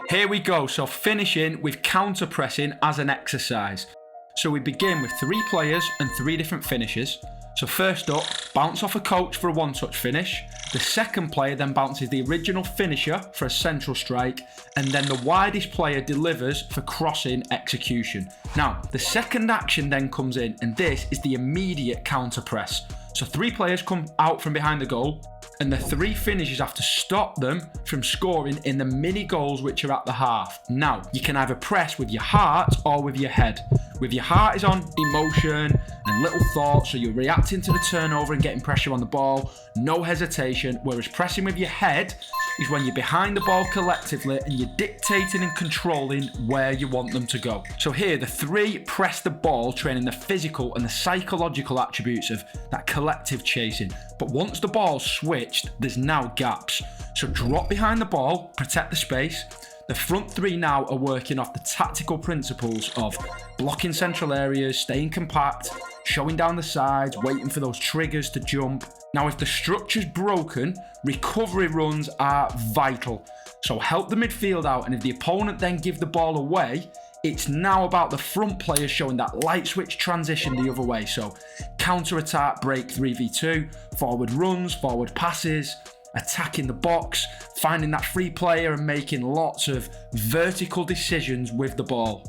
Here we go, so finishing with counter pressing as an exercise. So we begin with 3 players and 3 different finishes. So first up, bounce off a coach for a one-touch finish. The second player then bounces the original finisher for a central strike, and then the widest player delivers for crossing execution. Now, the second action then comes in, and this is the immediate counter press. So 3 players come out from behind the goal, and the 3 finishers have to stop them from scoring in the mini goals which are at the half. Now, you can either press with your heart or with your head. With your heart is on emotion and little thoughts, so you're reacting to the turnover and getting pressure on the ball, no hesitation, whereas pressing with your head is when you're behind the ball collectively and you're dictating and controlling where you want them to go. So here, the 3 press the ball, training the physical and the psychological attributes of that collective chasing. But once the ball's switched, there's now gaps. So drop behind the ball, protect the space. The front 3 now are working off the tactical principles of blocking central areas, staying compact, showing down the sides, waiting for those triggers to jump. Now, if the structure's broken, recovery runs are vital. So help the midfield out, and if the opponent then give the ball away, it's now about the front players showing that light switch transition the other way. So counter-attack, break 3v2, forward runs, forward passes, attacking the box, finding that free player and making lots of vertical decisions with the ball.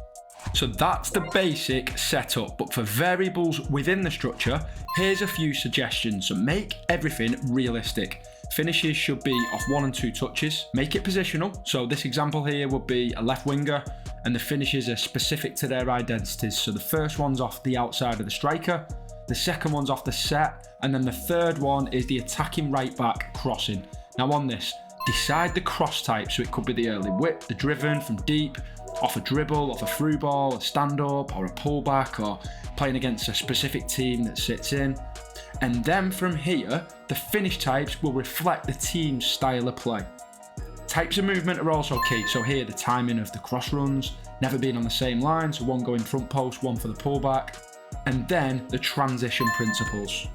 So that's the basic setup, but for variables within the structure, here's a few suggestions. So make everything realistic. Finishes should be off 1 and 2 touches. Make it positional. So this example here would be a left winger, and the finishes are specific to their identities. So the first one's off the outside of the striker, the second one's off the set, and then the third one is the attacking right back crossing. Now on this, decide the cross type. So it could be the early whip, the driven from deep, off a dribble, off a through ball, a stand-up, or a pullback, or playing against a specific team that sits in. And then from here, the finish types will reflect the team's style of play. Types of movement are also key. So here, the timing of the cross runs, never being on the same line, so one going front post, one for the pullback, and then the transition principles.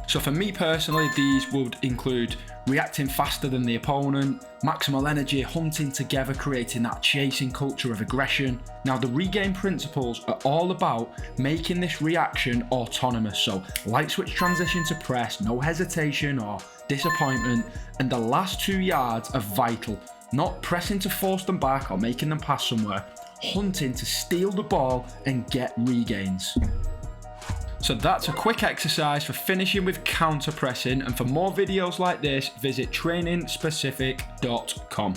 So for me personally, these would include reacting faster than the opponent, maximal energy, hunting together, creating that chasing culture of aggression. Now the regain principles are all about making this reaction autonomous. So light switch transition to press, no hesitation or disappointment, and the last 2 yards are vital. Not pressing to force them back or making them pass somewhere, hunting to steal the ball and get regains. So that's a quick exercise for finishing with counter pressing, and for more videos like this, visit trainingspecific.com.